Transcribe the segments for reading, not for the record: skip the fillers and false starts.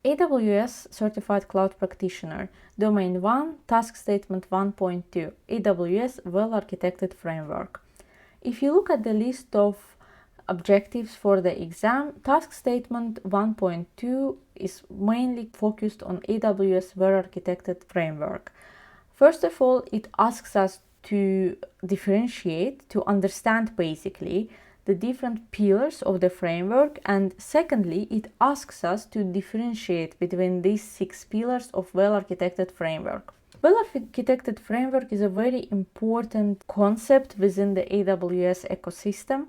AWS Certified Cloud Practitioner, Domain 1, Task Statement 1.2, AWS Well-Architected Framework. If you look at the list of objectives for the exam, Task Statement 1.2 is mainly focused on AWS Well-Architected Framework. First of all, it asks us to differentiate, to understand basically the different pillars of the framework, and secondly, it asks us to differentiate between these 6 pillars of well-architected framework. Well-architected framework is a very important concept within the AWS ecosystem.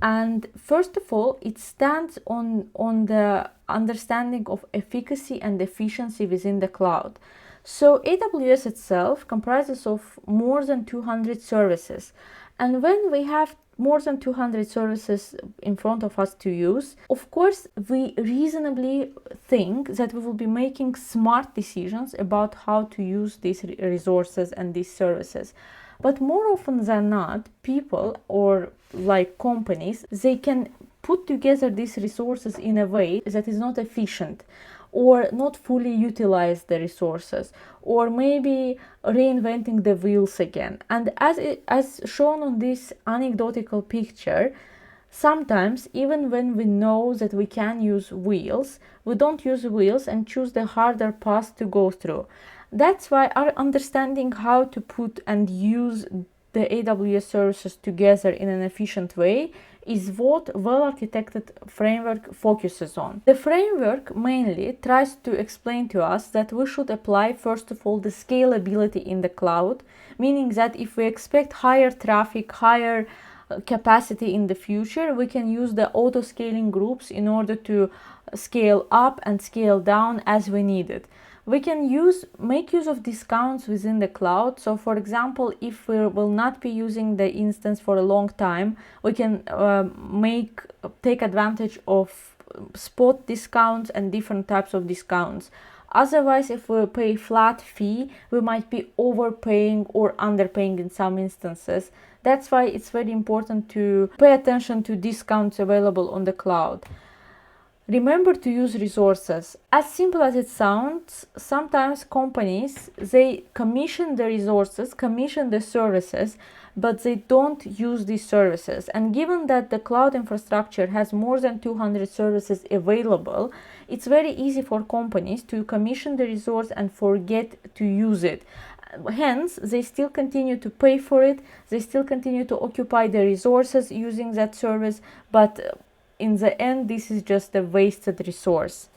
And first of all, it stands on the understanding of efficacy and efficiency within the cloud. So AWS itself comprises of more than 200 services. And when we have more than 200 services in front of us to use, of course, we reasonably think that we will be making smart decisions about how to use these resources and these services. But more often than not, people or like companies, they can put together these resources in a way that is not efficient, or not fully utilize the resources, or maybe reinventing the wheels again. And as shown on this anecdotal picture, sometimes even when we know that we can use wheels, we don't use wheels and choose the harder path to go through. That's why our understanding how to put and use the AWS services together in an efficient way is what well-architected framework focuses on. The framework mainly tries to explain to us that we should apply first of all the scalability in the cloud, meaning that if we expect higher traffic, higher capacity in the future, we can use the auto-scaling groups in order to scale up and scale down as we need it. We can make use of discounts within the cloud. So for example, if we will not be using the instance for a long time, we can take advantage of spot discounts and different types of discounts. Otherwise, if we pay flat fee, we might be overpaying or underpaying in some instances. That's why it's very important to pay attention to discounts available on the cloud. Remember to use resources. As simple as it sounds, sometimes companies, they commission the resources, commission the services, but they don't use these services. And given that the cloud infrastructure has more than 200 services available, it's very easy for companies to commission the resource and forget to use it. Hence, they still continue to pay for it, they still continue to occupy the resources using that service, but in the end, this is just a wasted resource.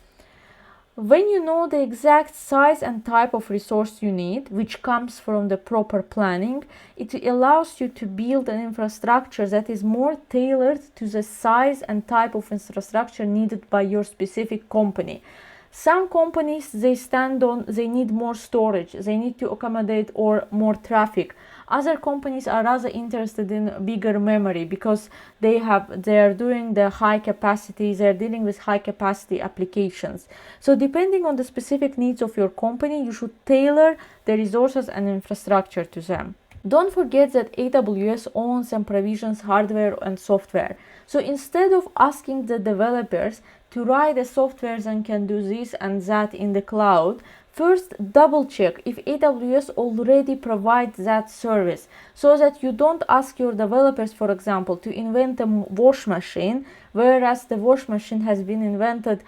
When you know the exact size and type of resource you need, which comes from the proper planning, it allows you to build an infrastructure that is more tailored to the size and type of infrastructure needed by your specific company. Some companies, they need more storage, they need to accommodate or more traffic. Other companies are rather interested in bigger memory because they are doing the high capacity, they're dealing with high capacity applications. So depending on the specific needs of your company, you should tailor the resources and infrastructure to them. Don't forget that AWS owns and provisions hardware and software. So instead of asking the developers to write the software and can do this and that in the cloud, first double check if AWS already provides that service, so that you don't ask your developers, for example, to invent a wash machine, whereas the wash machine has been invented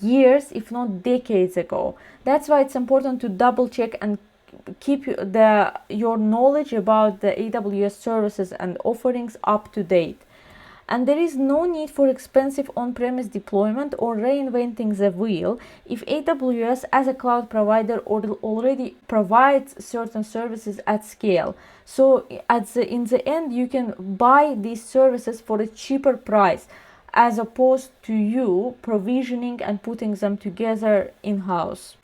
years, if not decades ago. That's why it's important to double check and keep your knowledge about the AWS services and offerings up to date. And there is no need for expensive on-premise deployment or reinventing the wheel if AWS as a cloud provider already provides certain services at scale. So in the end, you can buy these services for a cheaper price as opposed to you provisioning and putting them together in-house.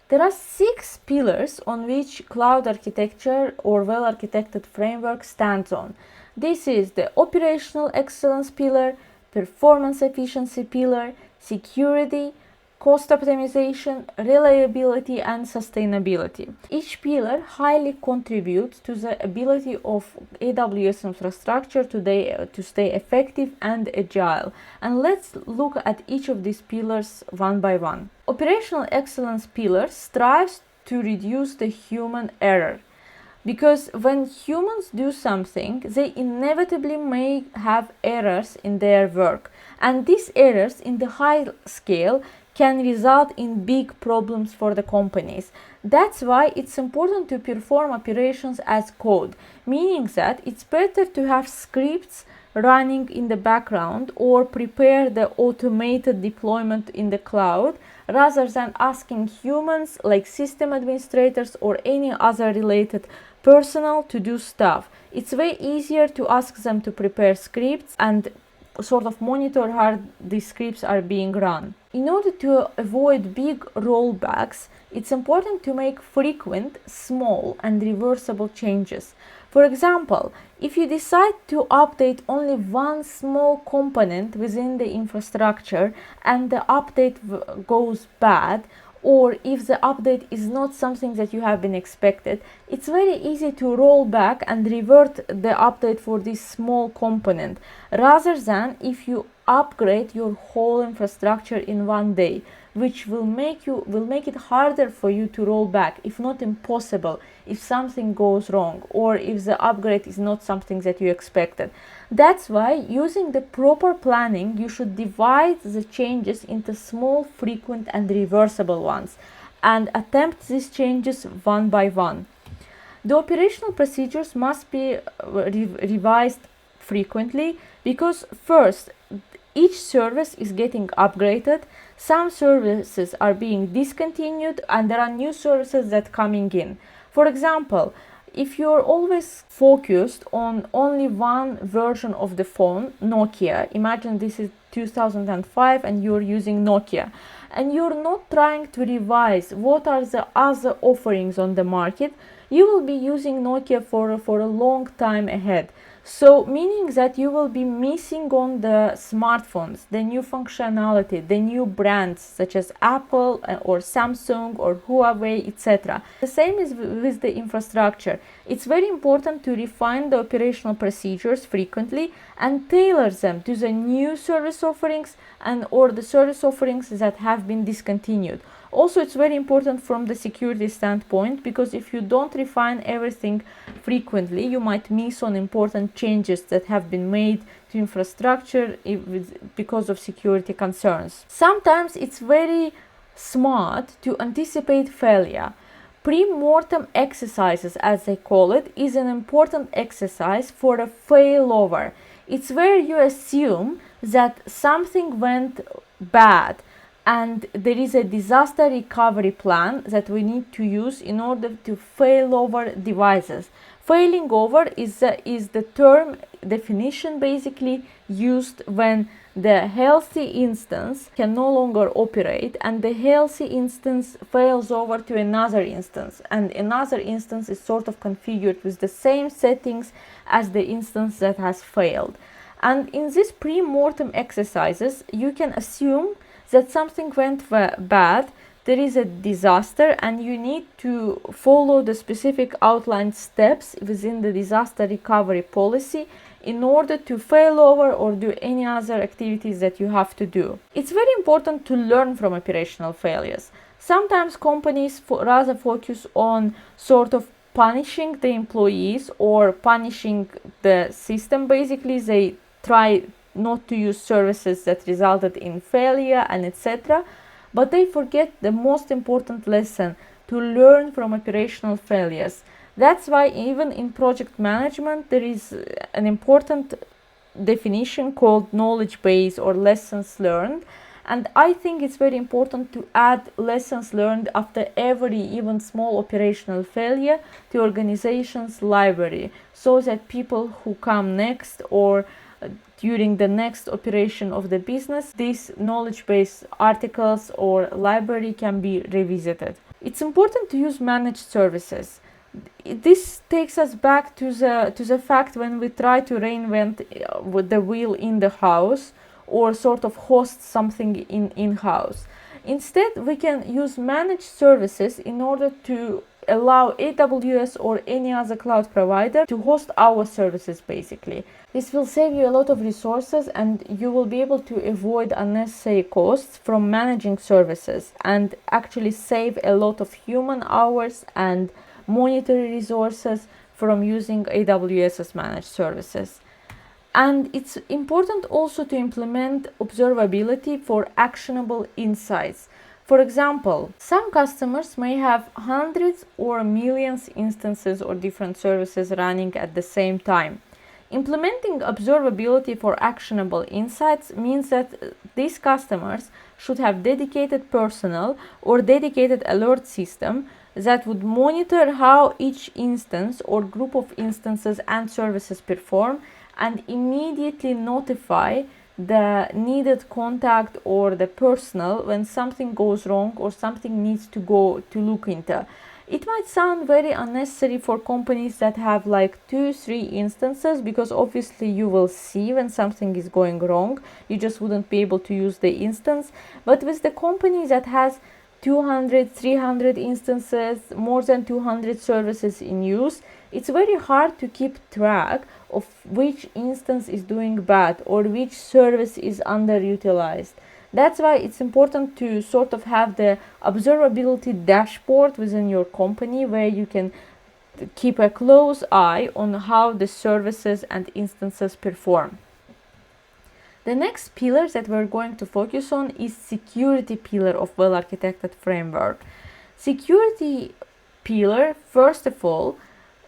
There are 6 pillars on which cloud architecture or well-architected framework stands on. This is the operational excellence pillar, performance efficiency pillar, security, cost optimization, reliability, and sustainability. Each pillar highly contributes to the ability of AWS infrastructure to stay effective and agile. And let's look at each of these pillars one by one. Operational excellence pillar strives to reduce the human error, because when humans do something, they inevitably may have errors in their work, and these errors in the high scale can result in big problems for the companies. That's why it's important to perform operations as code, meaning that it's better to have scripts running in the background or prepare the automated deployment in the cloud, rather than asking humans like system administrators or any other related personnel to do stuff. It's way easier to ask them to prepare scripts and sort of monitor how these scripts are being run. In order to avoid big rollbacks, it's important to make frequent, small, and reversible changes. For example, if you decide to update only one small component within the infrastructure and the update goes bad, or if the update is not something that you have been expected, it's very easy to roll back and revert the update for this small component, rather than if you upgrade your whole infrastructure in one day, which will make it harder for you to roll back, if not impossible, if something goes wrong or if the upgrade is not something that you expected. That's why, using the proper planning, you should divide the changes into small, frequent, and reversible ones, and attempt these changes one by one. The operational procedures must be revised frequently, because first, each service is getting upgraded, some services are being discontinued, and there are new services that are coming in. For example, if you're always focused on only one version of the phone, Nokia, imagine this is 2005 and you're using Nokia, and you're not trying to revise what are the other offerings on the market, you will be using Nokia for a long time ahead. So meaning that you will be missing on the smartphones, the new functionality, the new brands such as Apple or Samsung or Huawei, etc. The same is with the infrastructure. It's very important to refine the operational procedures frequently and tailor them to the new service offerings and or the service offerings that have been discontinued. Also, it's very important from the security standpoint, because if you don't refine everything frequently, you might miss on important changes that have been made to infrastructure because of security concerns. Sometimes it's very smart to anticipate failure. Pre-mortem exercises, as they call it, is an important exercise for a failover. It's where you assume that something went bad, and there is a disaster recovery plan that we need to use in order to fail over devices. Failing over is the term definition basically used when the healthy instance can no longer operate and the healthy instance fails over to another instance, and another instance is sort of configured with the same settings as the instance that has failed. And in these pre-mortem exercises, you can assume that something went bad, there is a disaster, and you need to follow the specific outlined steps within the disaster recovery policy in order to fail over or do any other activities that you have to do. It's very important to learn from operational failures. Sometimes companies rather focus on sort of punishing the employees or punishing the system. Basically, they try not to use services that resulted in failure and etc. But they forget the most important lesson: to learn from operational failures. That's why even in project management there is an important definition called knowledge base or lessons learned. And I think it's very important to add lessons learned after every even small operational failure to organization's library, so that people who come next or during the next operation of the business, these knowledge base articles or library can be revisited. It's important to use managed services. This takes us back to the fact when we try to reinvent the wheel in the house or sort of host something in-house. Instead, we can use managed services in order to allow AWS or any other cloud provider to host our services basically. This will save you a lot of resources and you will be able to avoid unnecessary costs from managing services and actually save a lot of human hours and monetary resources from using AWS's managed services. And it's important also to implement observability for actionable insights. For example, some customers may have hundreds or millions instances or different services running at the same time. Implementing observability for actionable insights means that these customers should have dedicated personnel or dedicated alert system that would monitor how each instance or group of instances and services perform and immediately notify the needed contact or the personnel when something goes wrong or something needs to go to look into. It might sound very unnecessary for companies that have like 2-3 instances, because obviously you will see when something is going wrong. You just wouldn't be able to use the instance. But with the company that has 200, 300 instances, more than 200 services in use, it's very hard to keep track of which instance is doing bad or which service is underutilized. That's why it's important to sort of have the observability dashboard within your company where you can keep a close eye on how the services and instances perform. The next pillar that we're going to focus on is security pillar of well-architected framework. Security pillar, first of all,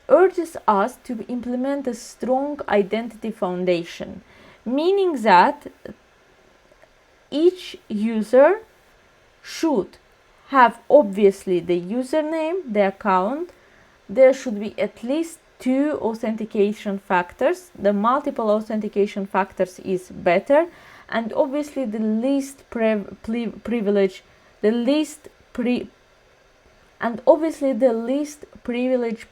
urges us to implement a strong identity foundation, meaning that each user should have obviously the username, the account. There should be at least 2 authentication factors. The multiple authentication factors is better, and obviously the least privilege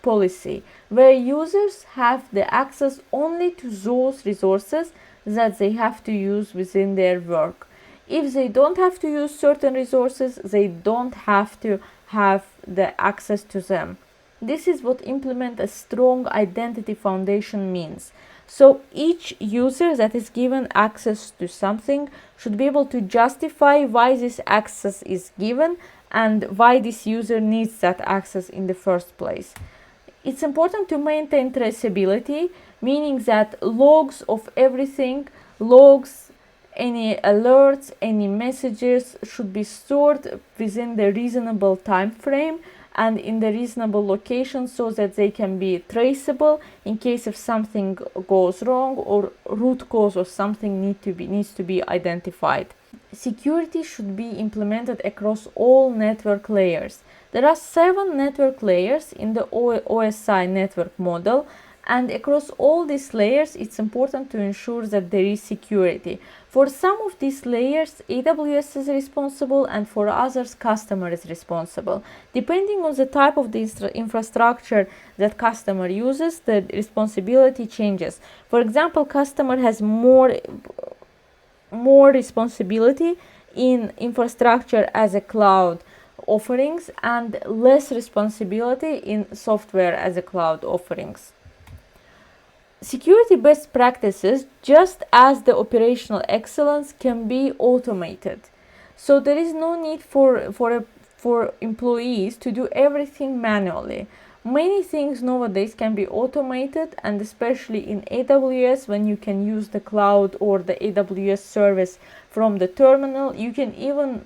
policy, where users have the access only to those resources that they have to use within their work. If they don't have to use certain resources, they don't have to have the access to them. This is what implement a strong identity foundation means. So each user that is given access to something should be able to justify why this access is given and why this user needs that access in the first place. It's important to maintain traceability, meaning that logs of everything, any alerts, any messages should be stored within the reasonable time frame and in the reasonable location so that they can be traceable in case if something goes wrong or root cause or something needs to be identified. Security should be implemented across all network layers. There are 7 network layers in the OSI network model, and across all these layers it's important to ensure that there is security. For some of these layers, AWS is responsible, and for others, customer is responsible. Depending on the type of the infrastructure that customer uses, the responsibility changes. For example, customer has more responsibility in infrastructure as a cloud offerings and less responsibility in software as a cloud offerings. Security best practices, just as the operational excellence, can be automated. So there is no need for employees to do everything manually. Many things nowadays can be automated, and especially in AWS, when you can use the cloud or the AWS service from the terminal, you can even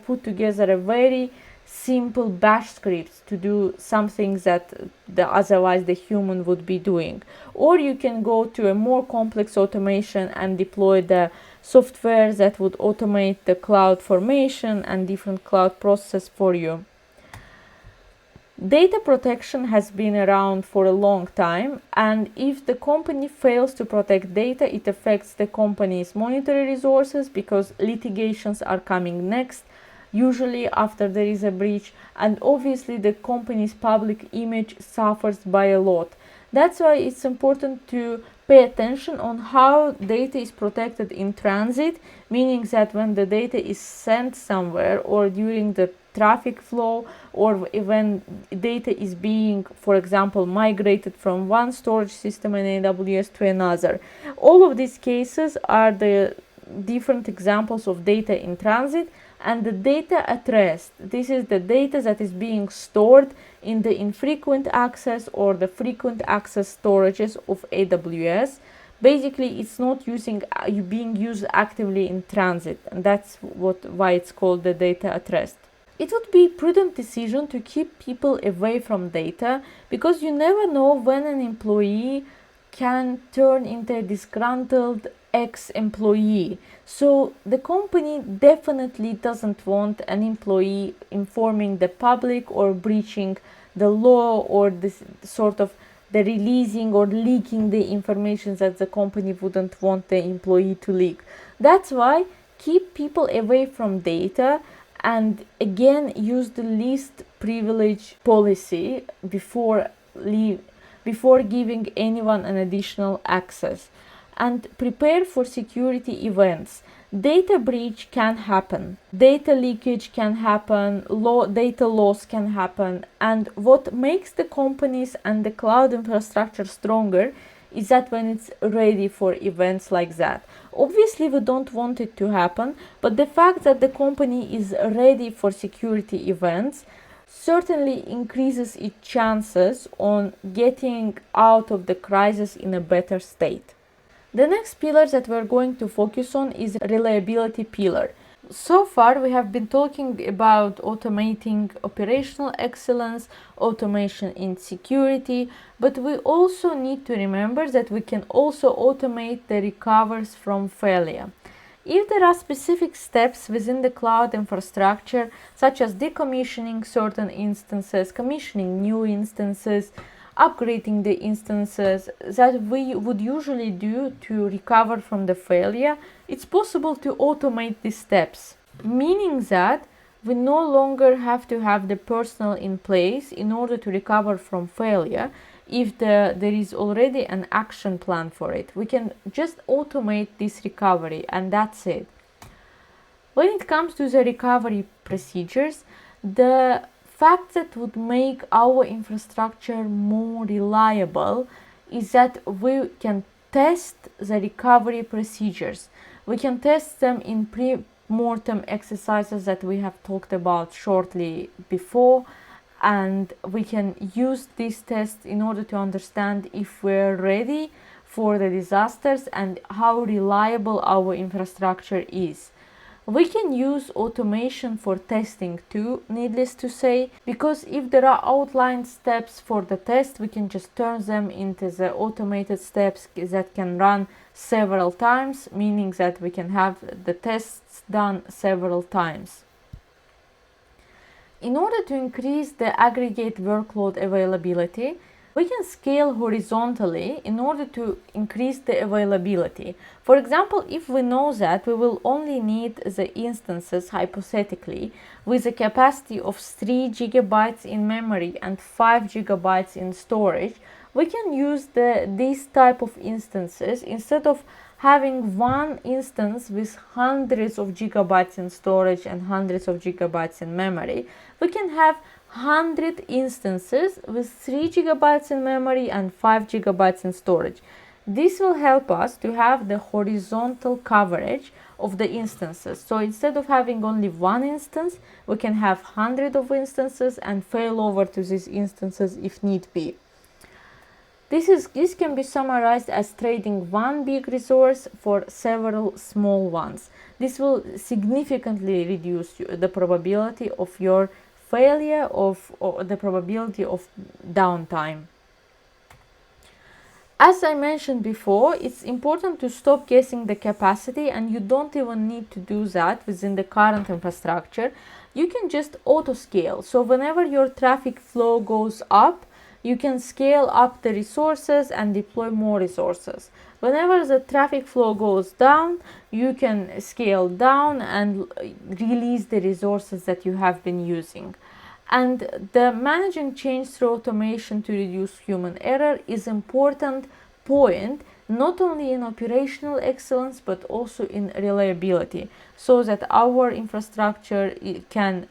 put together a very simple bash scripts to do something that otherwise the human would be doing. Or you can go to a more complex automation and deploy the software that would automate the cloud formation and different cloud processes for you. Data protection has been around for a long time, and if the company fails to protect data, it affects the company's monetary resources because litigations are coming next, usually after there is a breach, and obviously the company's public image suffers by a lot. That's why it's important to pay attention on how data is protected in transit, meaning that when the data is sent somewhere or during the traffic flow, or when data is being, for example, migrated from one storage system in AWS to another. All of these cases are the different examples of data in transit. And the data at rest, this is the data that is being stored in the infrequent access or the frequent access storages of AWS. Basically, it's not being used actively in transit, and that's why it's called the data at rest. It would be a prudent decision to keep people away from data, because you never know when an employee can turn into a disgruntled ex-employee. So the company definitely doesn't want an employee informing the public or breaching the law, or this sort of the releasing or leaking the information that the company wouldn't want the employee to leak. That's why keep people away from data, and again use the least privilege policy before giving anyone an additional access. And prepare for security events. Data breach can happen, data leakage can happen, data loss can happen, and what makes the companies and the cloud infrastructure stronger is that when it's ready for events like that. Obviously, we don't want it to happen, but the fact that the company is ready for security events certainly increases its chances on getting out of the crisis in a better state. The next pillar that we're going to focus on is reliability pillar. So far, we have been talking about automating operational excellence, automation in security, but we also need to remember that we can also automate the recovers from failure. If there are specific steps within the cloud infrastructure, such as decommissioning certain instances, commissioning new instances, upgrading the instances that we would usually do to recover from the failure, it's possible to automate these steps, meaning that we no longer have to have the personnel in place in order to recover from failure. If there is already an action plan for it, we can just automate this recovery, and that's it. When it comes to the recovery procedures, the fact that would make our infrastructure more reliable is that we can test the recovery procedures. We can test them in pre-mortem exercises that we have talked about shortly before, and we can use these tests in order to understand if we're ready for the disasters and how reliable our infrastructure is. We can use automation for testing too, needless to say, because if there are outlined steps for the test, we can just turn them into the automated steps that can run several times, meaning that we can have the tests done several times. In order to increase the aggregate workload availability, we can scale horizontally in order to increase the availability. For example, if we know that we will only need the instances, hypothetically, with a capacity of 3 GB in memory and 5 GB in storage, we can use these type of instances instead of having one instance with hundreds of gigabytes in storage and hundreds of gigabytes in memory. We can have 100 instances with 3 GB in memory and 5 GB in storage. This will help us to have the horizontal coverage of the instances. So instead of having only one instance, we can have 100 of instances and fail over to these instances if need be. This can be summarized as trading one big resource for several small ones. This will significantly reduce the probability of your failure or the probability of downtime. As I mentioned before, it's important to stop guessing the capacity, and you don't even need to do that within the current infrastructure. You can just auto scale. So whenever your traffic flow goes up, you can scale up the resources and deploy more resources. Whenever the traffic flow goes down, you can scale down and release the resources that you have been using. And the managing change through automation to reduce human error is an important point, not only in operational excellence but also in reliability, so that our infrastructure can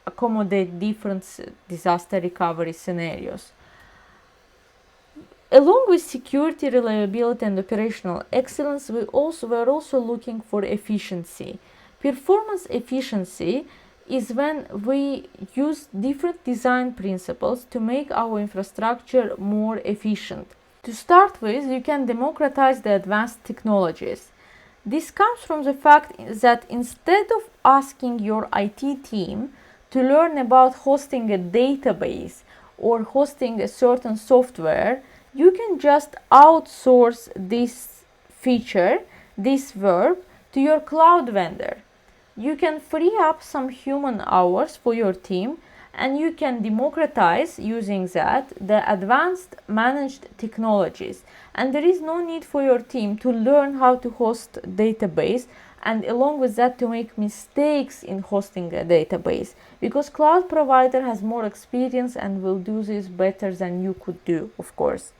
accommodate different disaster recovery scenarios. Along with security, reliability, and operational excellence, we're also looking for efficiency. Performance efficiency is when we use different design principles to make our infrastructure more efficient. To start with, you can democratize the advanced technologies. This comes from the fact that instead of asking your IT team to learn about hosting a database or hosting a certain software, you can just outsource this feature, this verb, to your cloud vendor. You can free up some human hours for your team, and you can democratize using that the advanced managed technologies. And there is no need for your team to learn how to host a database, and along with that to make mistakes in hosting a database, because cloud provider has more experience and will do this better than you could do, of course.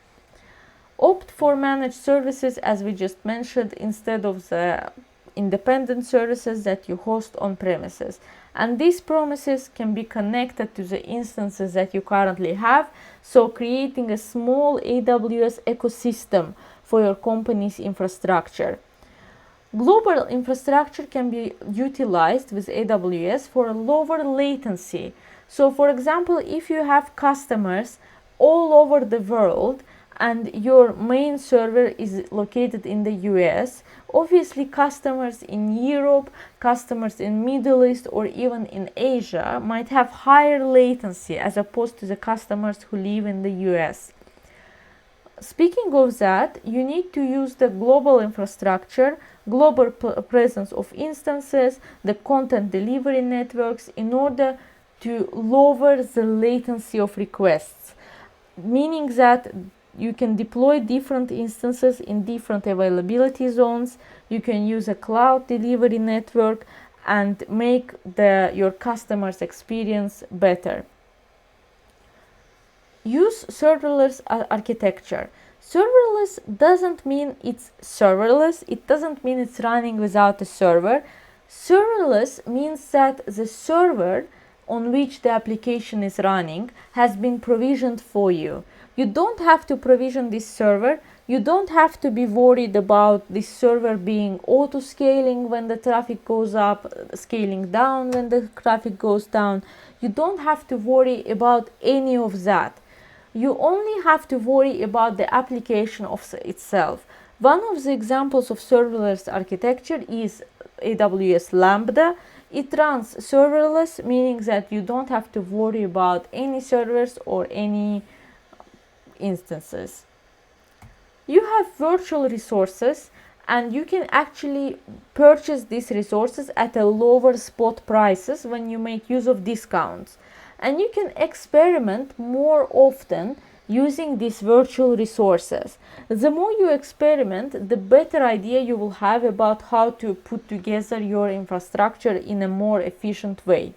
Opt for managed services, as we just mentioned, instead of the independent services that you host on premises. And these promises can be connected to the instances that you currently have, so creating a small AWS ecosystem for your company's infrastructure. Global infrastructure can be utilized with AWS for a lower latency. So for example, if you have customers all over the world and your main server is located in the US, obviously customers in Europe, customers in Middle East, or even in Asia might have higher latency as opposed to the customers who live in the US. Speaking of that, you need to use the global infrastructure, global presence of instances, the content delivery networks in order to lower the latency of requests, meaning that you can deploy different instances in different availability zones. You can use a cloud delivery network and make your customers' experience better. Use serverless architecture. Serverless doesn't mean it's serverless. It doesn't mean it's running without a server. Serverless means that the server on which the application is running has been provisioned for you. You don't have to provision this server. You don't have to be worried about this server being auto-scaling when the traffic goes up, scaling down when the traffic goes down. You don't have to worry about any of that. You only have to worry about the application of itself. One of the examples of serverless architecture is AWS Lambda. It runs serverless, meaning that you don't have to worry about any servers or any instances. You have virtual resources, and you can actually purchase these resources at a lower spot prices when you make use of discounts. And you can experiment more often using these virtual resources. The more you experiment, the better idea you will have about how to put together your infrastructure in a more efficient way.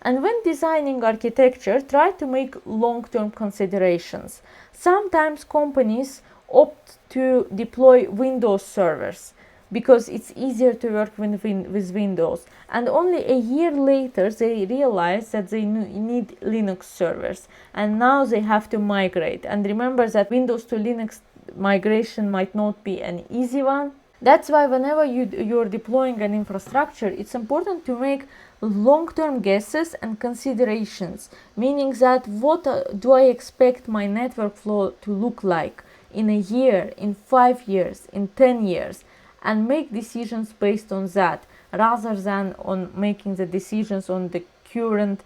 And when designing architecture, try to make long-term considerations. Sometimes companies opt to deploy Windows servers because it's easier to work with Windows. And only a year later, they realize that they need Linux servers. And now they have to migrate. And remember that Windows to Linux migration might not be an easy one. That's why whenever you're deploying an infrastructure, it's important to make long-term guesses and considerations, meaning that what do I expect my network flow to look like in a year, in 5 years, in 10 years, and make decisions based on that, rather than on making the decisions on the current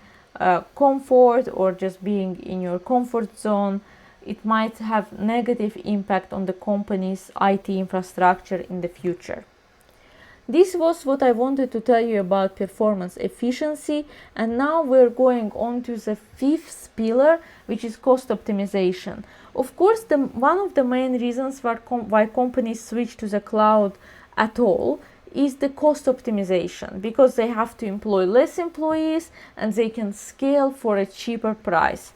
comfort or just being in your comfort zone. It might have negative impact on the company's IT infrastructure in the future. This was what I wanted to tell you about performance efficiency, and now we're going on to the fifth pillar, which is cost optimization. Of course, one of the main reasons why companies switch to the cloud at all is the cost optimization, because they have to employ less employees and they can scale for a cheaper price.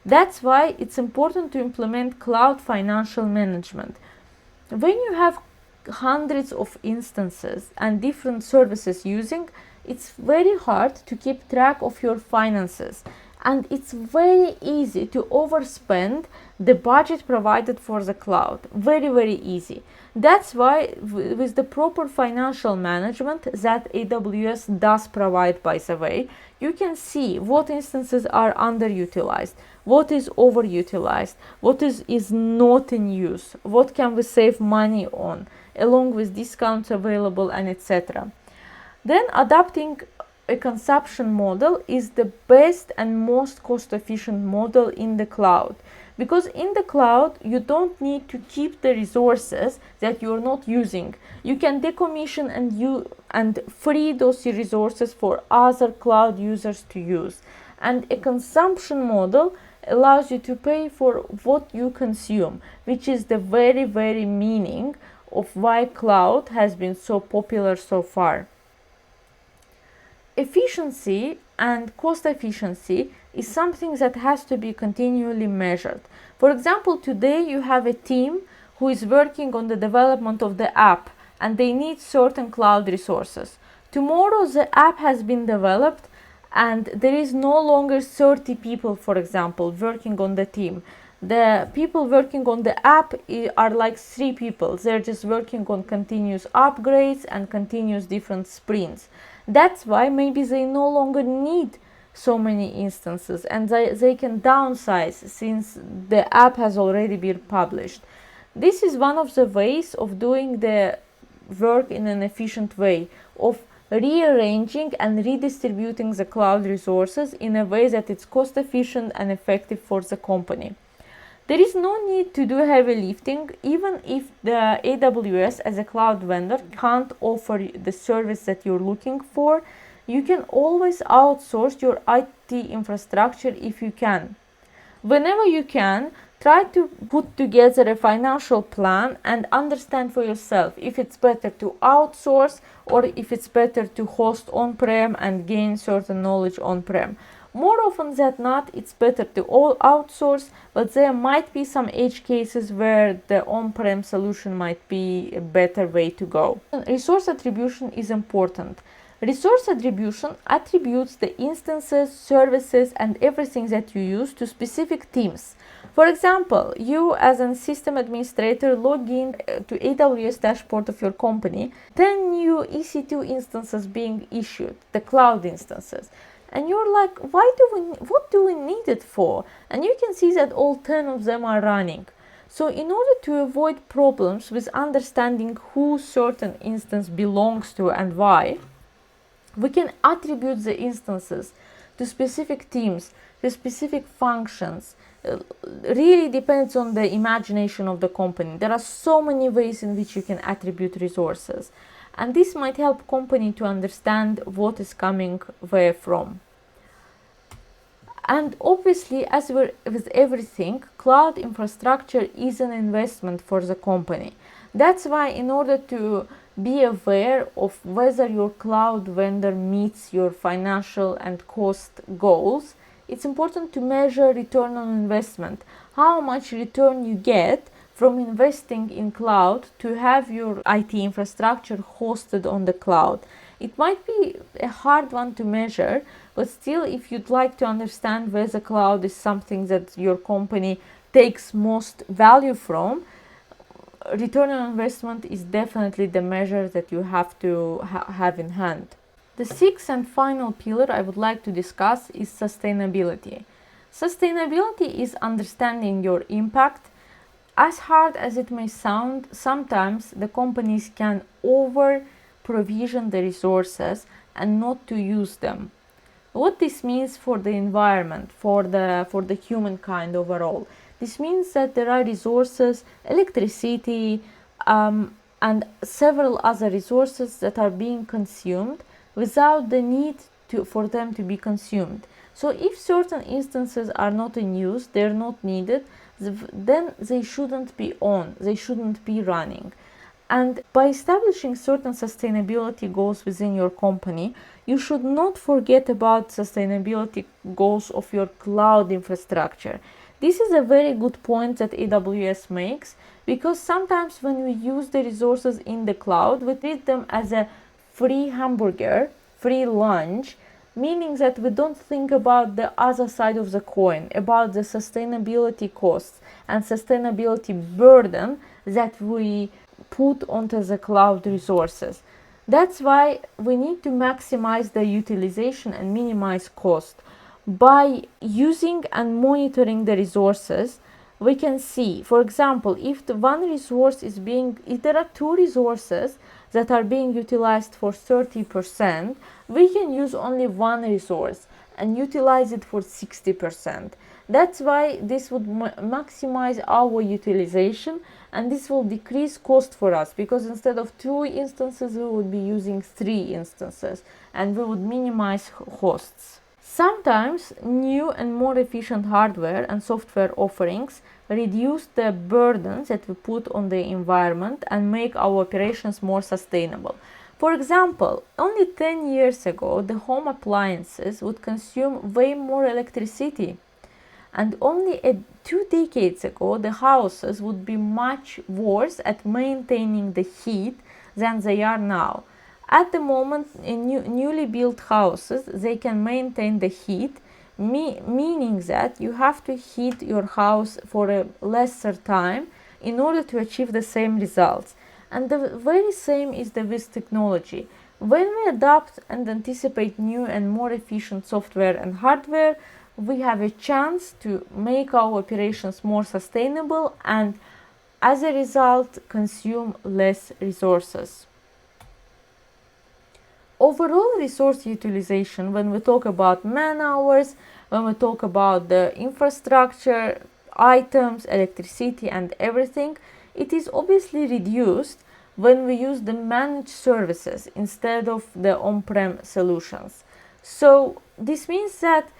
That's why it's important to implement cloud financial management. When you have hundreds of instances and different services using, it's very hard to keep track of your finances, and it's very easy to overspend the budget provided for the cloud. Very easy. That's why with the proper financial management that AWS does provide, by the way, you can see what instances are underutilized, what is overutilized, what is not in use, what can we save money on, along with discounts available, and etc. Then adopting a consumption model is the best and most cost-efficient model in the cloud, because in the cloud you don't need to keep the resources that you're not using. You can decommission and free those resources for other cloud users to use. And a consumption model allows you to pay for what you consume, which is the very meaning of why cloud has been so popular so far. Efficiency and cost efficiency is something that has to be continually measured. For example, today you have a team who is working on the development of the app and they need certain cloud resources. Tomorrow the app has been developed and there is no longer 30 people, for example, working on the team. The people working on the app are like 3 people. They're just working on continuous upgrades and continuous different sprints. That's why maybe they no longer need so many instances and they can downsize since the app has already been published. This is one of the ways of doing the work in an efficient way, of rearranging and redistributing the cloud resources in a way that it's cost efficient and effective for the company. There is no need to do heavy lifting, even if the AWS as a cloud vendor can't offer the service that you're looking for. You can always outsource your IT infrastructure if you can. Whenever you can, try to put together a financial plan and understand for yourself if it's better to outsource or if it's better to host on-prem and gain certain knowledge on-prem. More often than not, it's better to outsource, but there might be some edge cases where the on-prem solution might be a better way to go. Resource attribution is important. Resource attribution attributes the instances, services, and everything that you use to specific teams. For example, you as a system administrator log in to AWS dashboard of your company, 10 new EC2 instances being issued, the cloud instances. And you're like, what do we need it for? And you can see that all 10 of them are running. So in order to avoid problems with understanding who certain instance belongs to and why, we can attribute the instances to specific teams, to specific functions. Really depends on the imagination of the company. There are so many ways in which you can attribute resources. And this might help company to understand what is coming where from. And obviously, as with everything, cloud infrastructure is an investment for the company. That's why in order to be aware of whether your cloud vendor meets your financial and cost goals, it's important to measure return on investment. How much return you get from investing in cloud to have your IT infrastructure hosted on the cloud. It might be a hard one to measure, but still, if you'd like to understand whether cloud is something that your company takes most value from, return on investment is definitely the measure that you have to have in hand. The sixth and final pillar I would like to discuss is sustainability. Sustainability is understanding your impact. As hard as it may sound, sometimes the companies can over-provision the resources and not to use them. What this means for the environment, for the humankind overall. This means that there are resources, electricity, and several other resources that are being consumed without the need for them to be consumed. So if certain instances are not in use, they're not needed, then they shouldn't be on, they shouldn't be running. And by establishing certain sustainability goals within your company, you should not forget about sustainability goals of your cloud infrastructure. This is a very good point that AWS makes, because sometimes when we use the resources in the cloud, we treat them as a free hamburger, free lunch, meaning that we don't think about the other side of the coin, about the sustainability costs and sustainability burden that we put onto the cloud resources. That's why we need to maximize the utilization and minimize cost. By using and monitoring the resources, we can see, for example, if the one resource is if there are two resources that are being utilized for 30%, we can use only one resource and utilize it for 60%. That's why this would maximize our utilization, and this will decrease cost for us, because instead of 2 instances we would be using 3 instances, and we would minimize costs. Sometimes new and more efficient hardware and software offerings reduce the burdens that we put on the environment and make our operations more sustainable. For example, only 10 years ago, the home appliances would consume way more electricity. And only 2 decades ago, the houses would be much worse at maintaining the heat than they are now. At the moment, in newly built houses, they can maintain the heat, meaning that you have to heat your house for a lesser time in order to achieve the same results. And the very same is with technology. When we adopt and anticipate new and more efficient software and hardware, we have a chance to make our operations more sustainable and, as a result, consume less resources. Overall resource utilization, when we talk about man hours, when we talk about the infrastructure, items, electricity and everything, it is obviously reduced when we use the managed services instead of the on-prem solutions. So this means that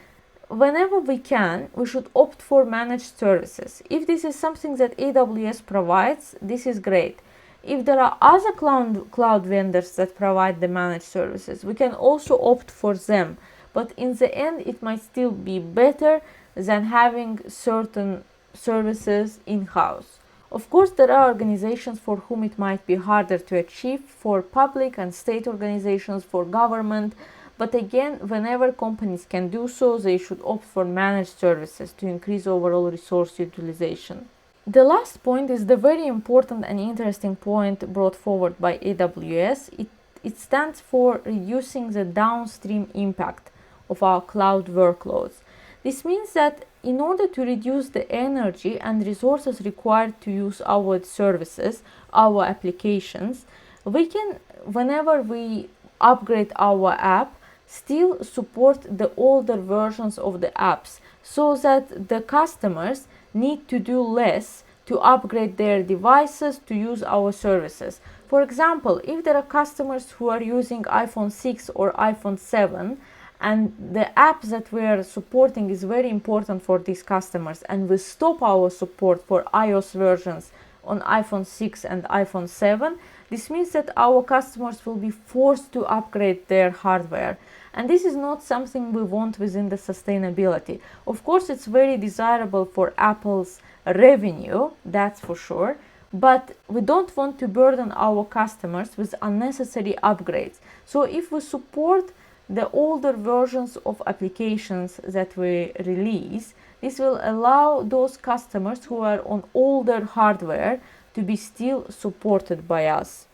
whenever we can, we should opt for managed services. If this is something that AWS provides, this is great. If there are other cloud vendors that provide the managed services, we can also opt for them. But in the end, it might still be better than having certain services in-house. Of course, there are organizations for whom it might be harder to achieve, for public and state organizations, for government. But again, whenever companies can do so, they should opt for managed services to increase overall resource utilization. The last point is the very important and interesting point brought forward by AWS. It stands for reducing the downstream impact of our cloud workloads. This means that in order to reduce the energy and resources required to use our services, our applications, we can, whenever we upgrade our app, still support the older versions of the apps, so that the customers need to do less to upgrade their devices to use our services. For example, if there are customers who are using iPhone 6 or iPhone 7, and the app that we are supporting is very important for these customers, and we stop our support for iOS versions on iPhone 6 and iPhone 7, this means that our customers will be forced to upgrade their hardware. And this is not something we want within the sustainability. Of course, it's very desirable for Apple's revenue, that's for sure, but we don't want to burden our customers with unnecessary upgrades. So if we support the older versions of applications that we release, this will allow those customers who are on older hardware to be still supported by us.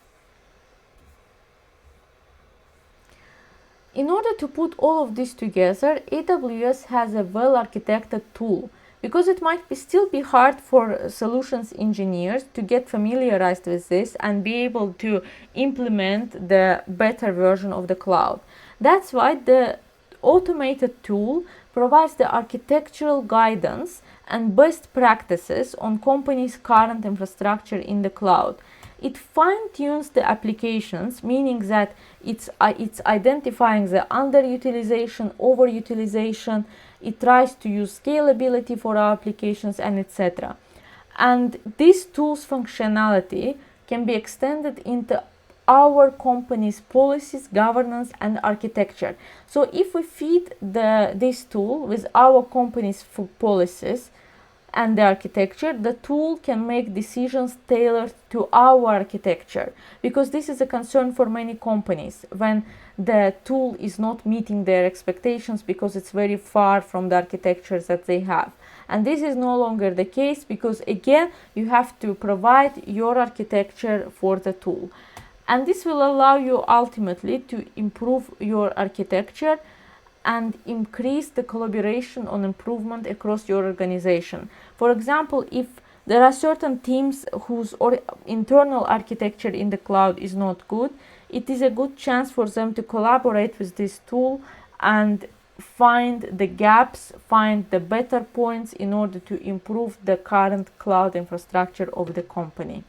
In order to put all of this together, AWS has a well-architected tool, because it might still be hard for solutions engineers to get familiarized with this and be able to implement the better version of the cloud. That's why the automated tool provides the architectural guidance and best practices on companies' current infrastructure in the cloud. It fine-tunes the applications, meaning that it's identifying the underutilization, overutilization. It tries to use scalability for our applications, and etc. And this tool's functionality can be extended into our company's policies, governance, and architecture. So if we feed this tool with our company's policies and the architecture, the tool can make decisions tailored to our architecture, because this is a concern for many companies when the tool is not meeting their expectations because it's very far from the architectures that they have. And this is no longer the case, because again, you have to provide your architecture for the tool. And this will allow you ultimately to improve your architecture and increase the collaboration on improvement across your organization. For example, if there are certain teams whose internal architecture in the cloud is not good, it is a good chance for them to collaborate with this tool and find the gaps, find the better points in order to improve the current cloud infrastructure of the company.